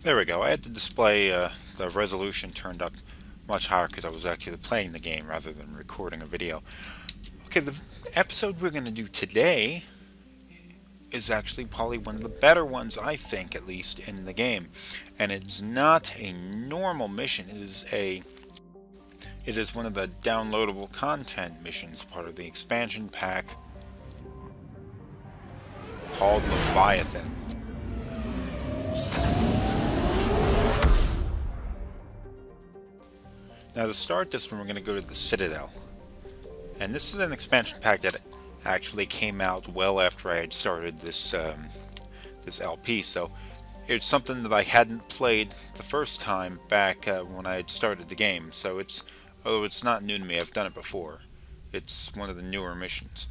There we go. I had the display, the resolution turned up much higher because I was actually playing the game rather than recording a video. Okay, the episode we're going to do today is actually probably one of the better ones, I think, at least, in the game. And it's not a normal mission. It is one of the downloadable content missions, part of the expansion pack called Leviathan. Now to start this one, we're going to go to the Citadel. And this is an expansion pack that actually came out well after I had started this this LP, so it's something that I hadn't played the first time back when I had started the game. So although it's not new to me, I've done it before. It's one of the newer missions.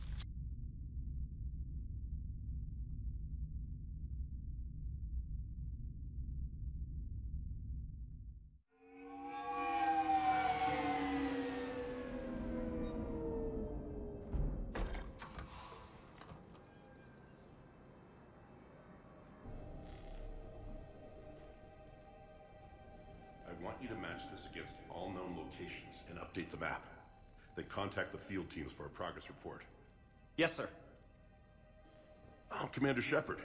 I want you to match this against all known locations and update the map. Then contact the field teams for a progress report. Yes, sir. Oh, Commander Shepard.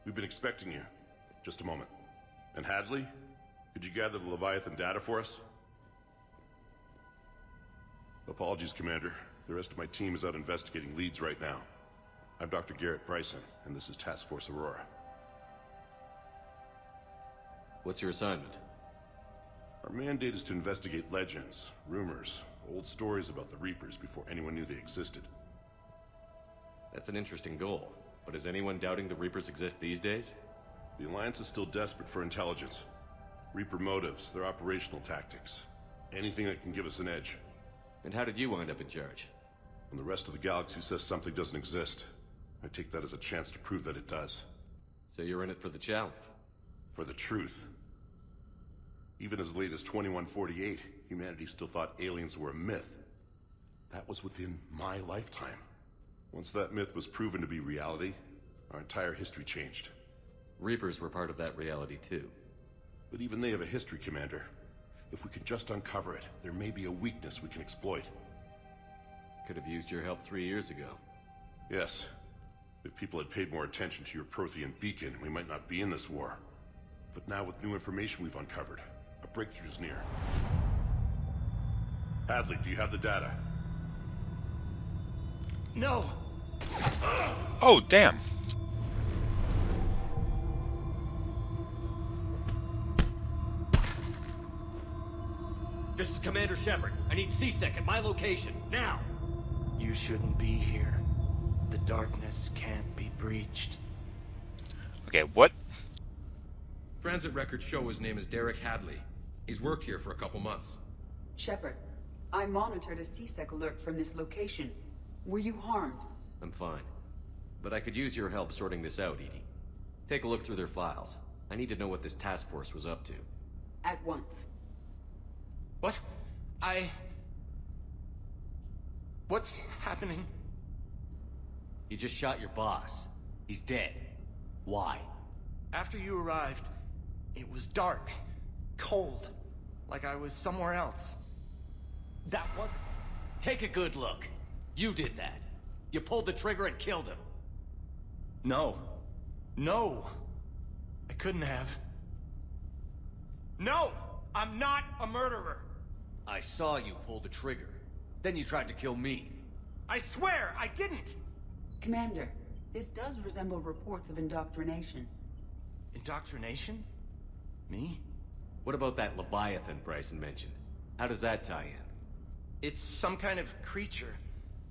We've been expecting you. Just a moment. And Hadley? Could you gather the Leviathan data for us? Apologies, Commander. The rest of my team is out investigating leads right now. I'm Dr. Garrett Bryson, and this is Task Force Aurora. What's your assignment? Our mandate is to investigate legends, rumors, old stories about the Reapers before anyone knew they existed. That's an interesting goal. But is anyone doubting the Reapers exist these days? The Alliance is still desperate for intelligence. Reaper motives, their operational tactics. Anything that can give us an edge. And how did you wind up in charge? When the rest of the galaxy says something doesn't exist, I take that as a chance to prove that it does. So you're in it for the challenge? For the truth. Even as late as 2148, humanity still thought aliens were a myth. That was within my lifetime. Once that myth was proven to be reality, our entire history changed. Reapers were part of that reality too. But even they have a history, Commander. If we could just uncover it, there may be a weakness we can exploit. Could have used your help 3 years ago. Yes. If people had paid more attention to your Prothean beacon, we might not be in this war. But now with new information we've uncovered, a breakthrough's near. Hadley, do you have the data? No! Oh, damn! This is Commander Shepard. I need C-Sec at my location, now! You shouldn't be here. The darkness can't be breached. Okay, what? Transit records show his name is Derek Hadley. He's worked here for a couple months. Shepard, I monitored a C-Sec alert from this location. Were you harmed? I'm fine. But I could use your help sorting this out, Edie. Take a look through their files. I need to know what this task force was up to. At once. What? What's happening? You just shot your boss. He's dead. Why? After you arrived, it was dark, cold, like I was somewhere else. That wasn't... Take a good look. You did that. You pulled the trigger and killed him. No. No! I couldn't have. No! I'm not a murderer! I saw you pull the trigger. Then you tried to kill me. I swear I didn't! Commander, this does resemble reports of indoctrination. Indoctrination? Me? What about that Leviathan Bryson mentioned? How does that tie in? It's some kind of creature.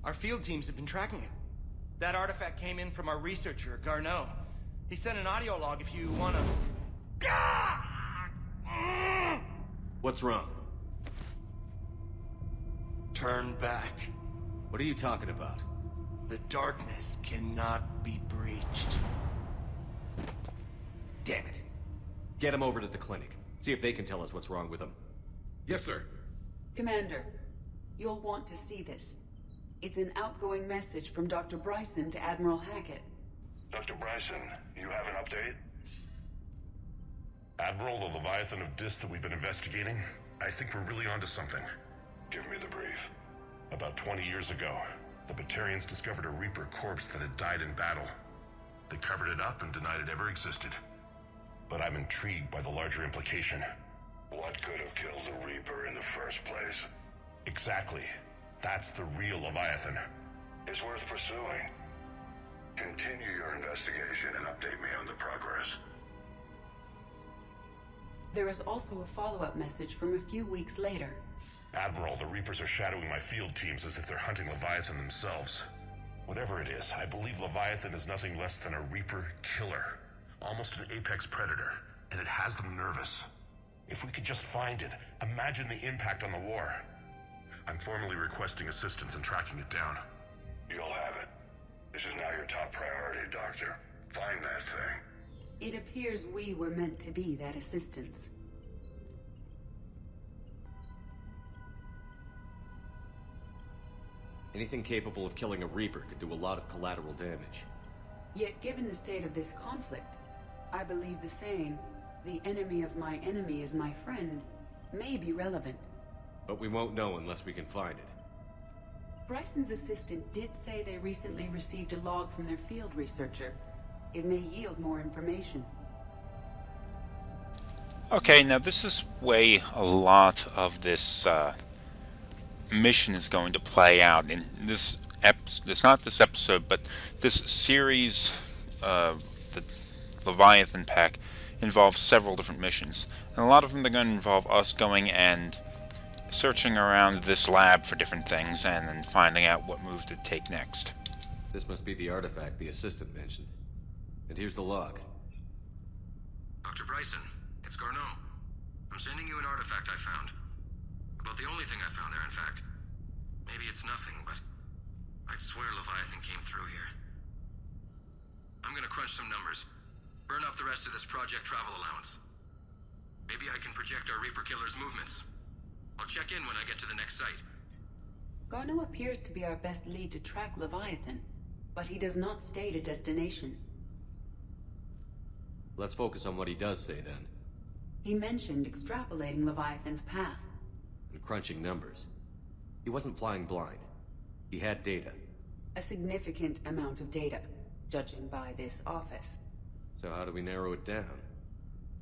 Our field teams have been tracking it. That artifact came in from our researcher, Garneau. He sent an audio log if you wanna... What's wrong? Turn back. What are you talking about? The darkness cannot be breached. Damn it. Get him over to the clinic. See if they can tell us what's wrong with him. Yes, sir. Commander, you'll want to see this. It's an outgoing message from Dr. Bryson to Admiral Hackett. Dr. Bryson, you have an update? Admiral, the Leviathan of Dis that we've been investigating, I think we're really onto something. Give me the brief. About 20 years ago, the Batarians discovered a Reaper corpse that had died in battle. They covered it up and denied it ever existed. But I'm intrigued by the larger implication. What could have killed the Reaper in the first place? Exactly. That's the real Leviathan. It's worth pursuing. Continue your investigation and update me on the progress. There is also a follow-up message from a few weeks later. Admiral, the Reapers are shadowing my field teams as if they're hunting Leviathan themselves. Whatever it is, I believe Leviathan is nothing less than a Reaper killer. Almost an apex predator, and it has them nervous. If we could just find it, imagine the impact on the war. I'm formally requesting assistance in tracking it down. You'll have it. This is now your top priority, Doctor. Find that thing. It appears we were meant to be that assistance. Anything capable of killing a Reaper could do a lot of collateral damage. Yet given the state of this conflict, I believe the saying, "The enemy of my enemy is my friend," may be relevant. But we won't know unless we can find it. Bryson's assistant did say they recently received a log from their field researcher. It may yield more information. Okay, now this is way a lot of this mission is going to play out in this it's not this episode, but this series, the Leviathan pack, involves several different missions, and a lot of them are going to involve us going and searching around this lab for different things and then finding out what move to take next. This must be the artifact the assistant mentioned. And here's the log. Dr. Bryson, it's Garneau. I'm sending you an artifact I found. About the only thing I found there, in fact. Maybe it's nothing, but I'd swear Leviathan came through here. I'm gonna crunch some numbers. Burn up the rest of this project travel allowance. Maybe I can project our Reaper killer's movements. I'll check in when I get to the next site. Garneau appears to be our best lead to track Leviathan, but he does not state a destination. Let's focus on what he does say then. He mentioned extrapolating Leviathan's path. And crunching numbers. He wasn't flying blind. He had data. A significant amount of data, judging by this office. So how do we narrow it down?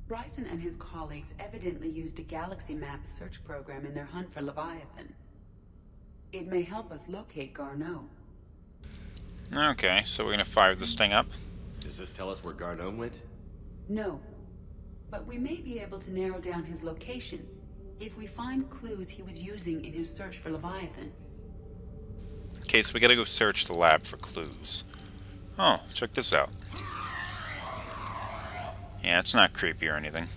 Bryson and his colleagues evidently used a galaxy map search program in their hunt for Leviathan. It may help us locate Garneau. Okay, so we're going to fire this thing up. Does this tell us where Garneau went? No, but we may be able to narrow down his location if we find clues he was using in his search for Leviathan. Okay, so we gotta go search the lab for clues. Oh, check this out. Yeah, it's not creepy or anything.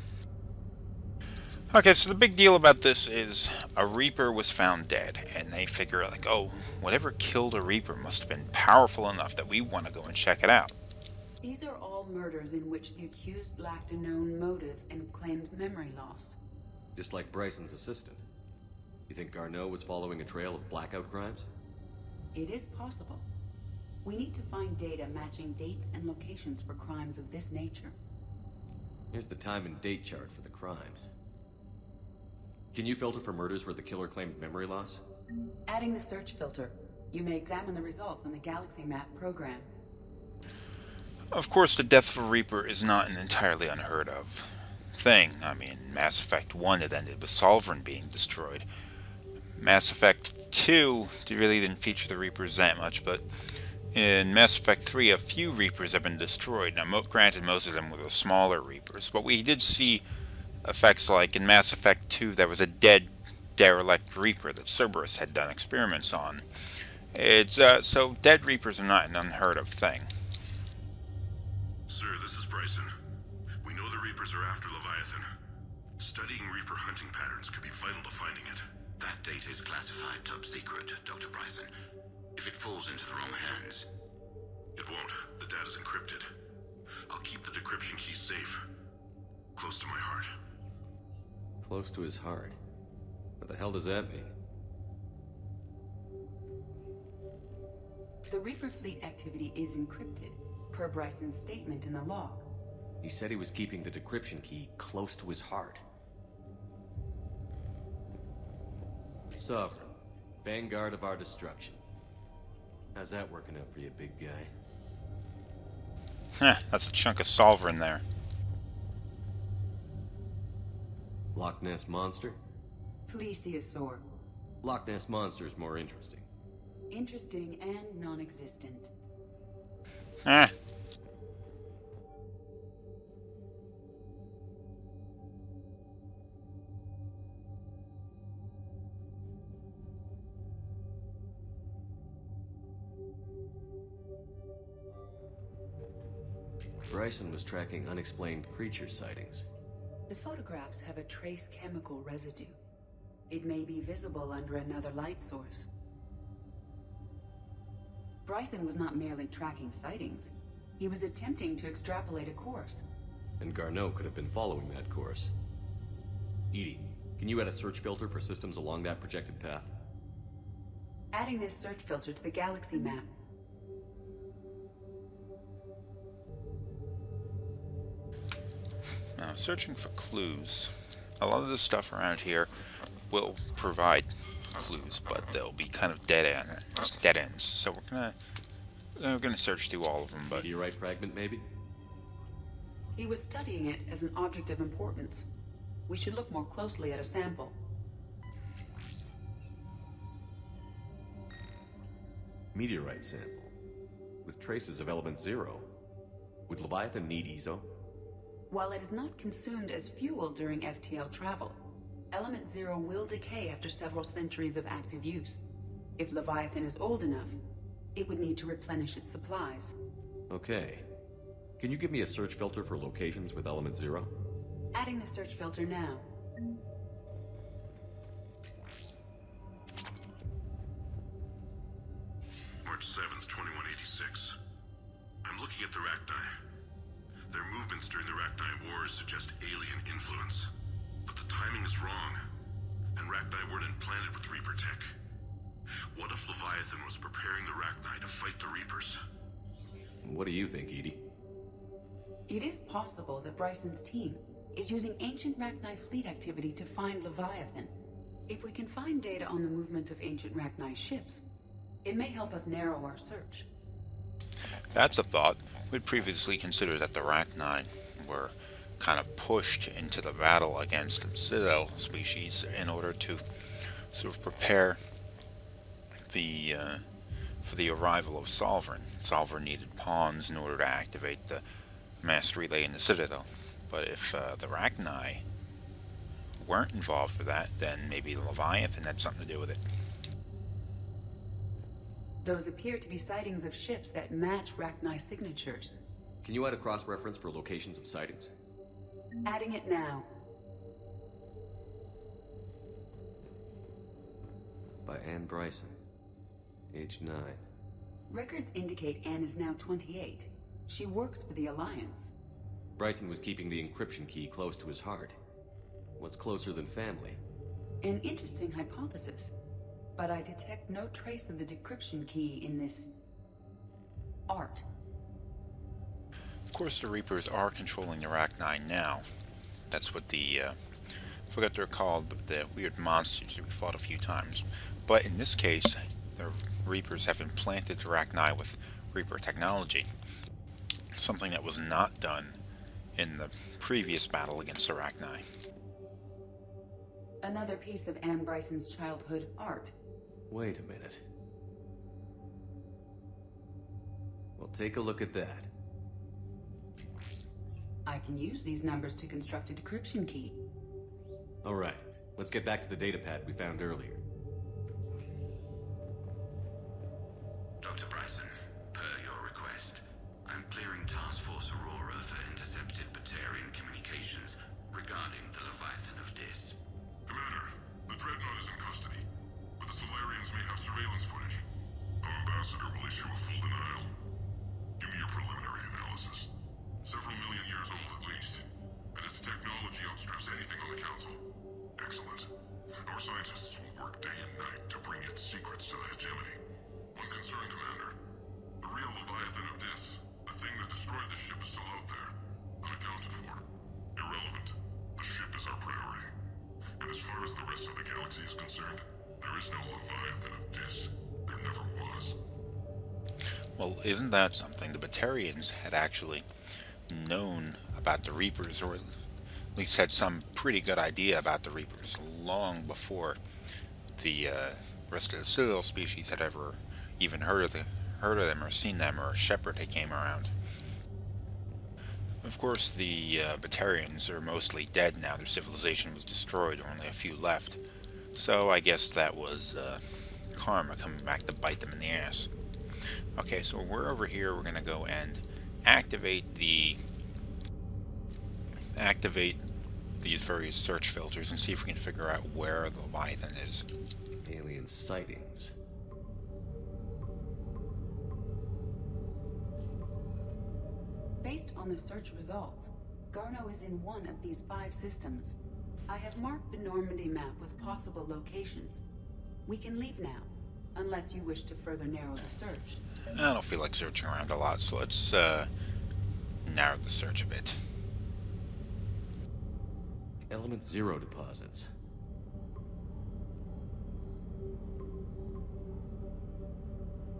Okay, so the big deal about this is a Reaper was found dead, and they figure like, oh, whatever killed a Reaper must have been powerful enough that we want to go and check it out. These are all murders in which the accused lacked a known motive and claimed memory loss. Just like Bryson's assistant. You think Garneau was following a trail of blackout crimes? It is possible. We need to find data matching dates and locations for crimes of this nature. Here's the time and date chart for the crimes. Can you filter for murders where the killer claimed memory loss? Adding the search filter, you may examine the results on the Galaxy Map program. Of course, the death of a Reaper is not an entirely unheard of thing. I mean, Mass Effect 1 it ended with Sovereign being destroyed. Mass Effect 2 really didn't feature the Reapers that much, but in Mass Effect 3 a few Reapers have been destroyed. Now, granted, most of them were the smaller Reapers, but we did see effects like in Mass Effect 2 there was a dead derelict Reaper that Cerberus had done experiments on. So dead Reapers are not an unheard of thing. Sir, this is Bryson. We know the Reapers are after Leviathan. Studying Reaper hunting patterns could be vital to finding it. That data is classified top secret, Dr. Bryson. If it falls into the wrong hands... It won't. The data's encrypted. I'll keep the decryption key safe. Close to my heart. Close to his heart. What the hell does that mean? The Reaper fleet activity is encrypted, per Bryson's statement in the log. He said he was keeping the decryption key close to his heart. Sovereign, vanguard of our destruction. How's that working out for you, big guy? Heh, that's a chunk of Sovereign there. Loch Ness Monster? Plesiosaur. Loch Ness Monster is more interesting. Interesting and non-existent. Eh. Bryson was tracking unexplained creature sightings. The photographs have a trace chemical residue. It may be visible under another light source. Bryson was not merely tracking sightings. He was attempting to extrapolate a course. And Garneau could have been following that course. Edie, can you add a search filter for systems along that projected path? Adding this search filter to the galaxy map. Now, searching for clues. A lot of the stuff around here will provide clues, but they'll be kind of dead ends. So we're gonna search through all of them. But Meteorite fragment, maybe? He was studying it as an object of importance. We should look more closely at a sample. Meteorite sample. With traces of element 0. Would Leviathan need ESO? While it is not consumed as fuel during FTL travel, Element 0 will decay after several centuries of active use. If Leviathan is old enough, it would need to replenish its supplies. Okay. Can you give me a search filter for locations with Element 0? Adding the search filter now. March 7th, 2186. I'm looking at the Rachni. Their movements during the Rachni Wars suggest alien influence. But the timing is wrong. And Rachni weren't implanted with Reaper tech. What if Leviathan was preparing the Rachni to fight the Reapers? What do you think, Edie? It is possible that Bryson's team is using ancient Rachni fleet activity to find Leviathan. If we can find data on the movement of ancient Rachni ships, it may help us narrow our search. that's a thought. We'd previously considered that the Rachni were kind of pushed into the battle against the Citadel species in order to sort of prepare for the arrival of Sovereign. Sovereign needed pawns in order to activate the mass relay in the Citadel. But if the Rachni weren't involved for that, then maybe the Leviathan had something to do with it. Those appear to be sightings of ships that match Rachni signatures. Can you add a cross-reference for locations of sightings? Adding it now. By Anne Bryson. Age 9. Records indicate Anne is now 28. She works for the Alliance. Bryson was keeping the encryption key close to his heart. What's closer than family? An interesting hypothesis. But I detect no trace of the decryption key in this art. Of course, the Reapers are controlling the Rachni now. That's what the, I forgot they're called, the weird monsters that we fought a few times. But in this case, the Reapers have implanted the Rachni with Reaper technology. Something that was not done in the previous battle against the Rachni. Another piece of Anne Bryson's childhood art. Wait a minute. Well, take a look at that. I can use these numbers to construct a decryption key. Alright, let's get back to the datapad we found earlier. Dr. Bryson, per your request, I'm clearing Task Force Aurora for intercepted Batarian communications regarding the Leviathan of Dis. Commander, the Dreadnought is in custody, but the Solarians may have surveillance footage. Our ambassador will issue a full denial. Give me your preliminary analysis. Several million years old at least, and its technology outstrips anything on the Council. Excellent. Our scientists will work day and night to bring its secrets to the hegemony. One concern, Commander. The real Leviathan of Dis, the thing that destroyed the ship, is still out there. Unaccounted for. Irrelevant. The ship is our priority. And as far as the rest of the galaxy is concerned, there is no Leviathan of Dis. There never was. Well, isn't that something? The Batarians had actually known about the Reapers, or at least had some pretty good idea about the Reapers, long before the rest of the Citadel species had ever even heard of them or seen them, or Shepard had came around. Of course, the Batarians are mostly dead now. Their civilization was destroyed, only a few left. So I guess that was karma coming back to bite them in the ass. Okay, so we're over here. We're gonna go and activate these various search filters and see if we can figure out where the Leviathan is. Alien sightings. Based on the search results, Garneau is in one of these 5 systems. I have marked the Normandy map with possible locations. We can leave now, unless you wish to further narrow the search. I don't feel like searching around a lot, so let's narrow the search a bit. Element 0 deposits.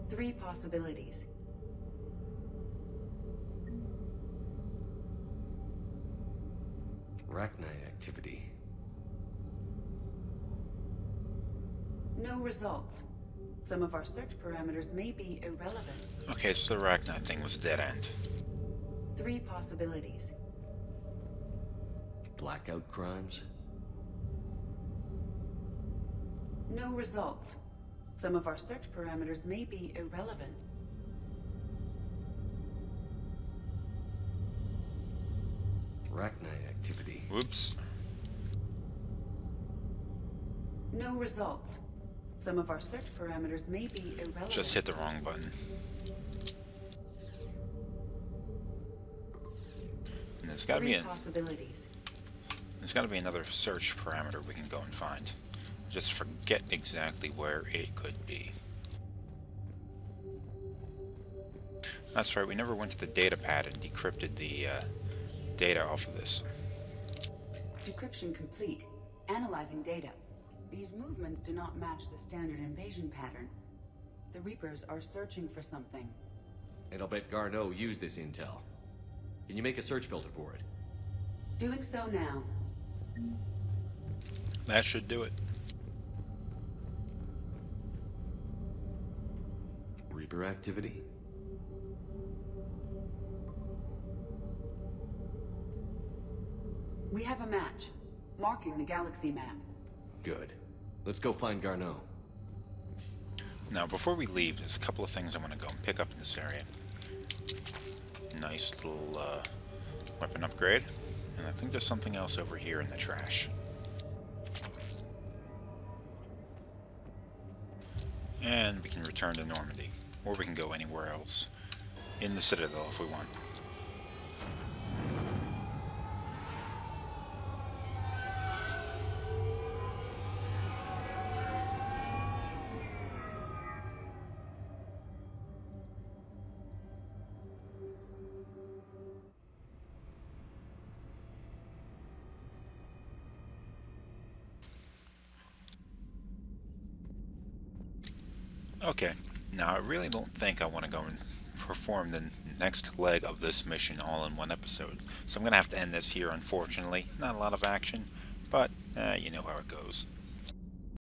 Three possibilities. Rachni activity. No results. Some of our search parameters may be irrelevant. Okay, so the Rachni thing was a dead end. 3 possibilities. Blackout crimes. No results. Some of our search parameters may be irrelevant. Rachni activity. Whoops. No results. Some of our search parameters may be irrelevant. Just hit the wrong button. And there's gotta be 3 possibilities. There's gotta be another search parameter we can go and find. Just forget exactly where it could be. That's right, we never went to the data pad and decrypted the data off of this. Decryption complete. Analyzing data. These movements do not match the standard invasion pattern. The Reapers are searching for something. And I'll bet Garneau used this intel. Can you make a search filter for it? Doing so now. That should do it. Reaper activity? We have a match, marking the galaxy map. Good. Let's go find Garneau. Now, before we leave, there's a couple of things I want to go and pick up in this area. Nice little weapon upgrade. And I think there's something else over here in the trash. And we can return to Normandy. Or we can go anywhere else in the Citadel if we want. Okay, now I really don't think I want to go and perform the next leg of this mission all in one episode. So I'm going to have to end this here, unfortunately. Not a lot of action, but you know how it goes.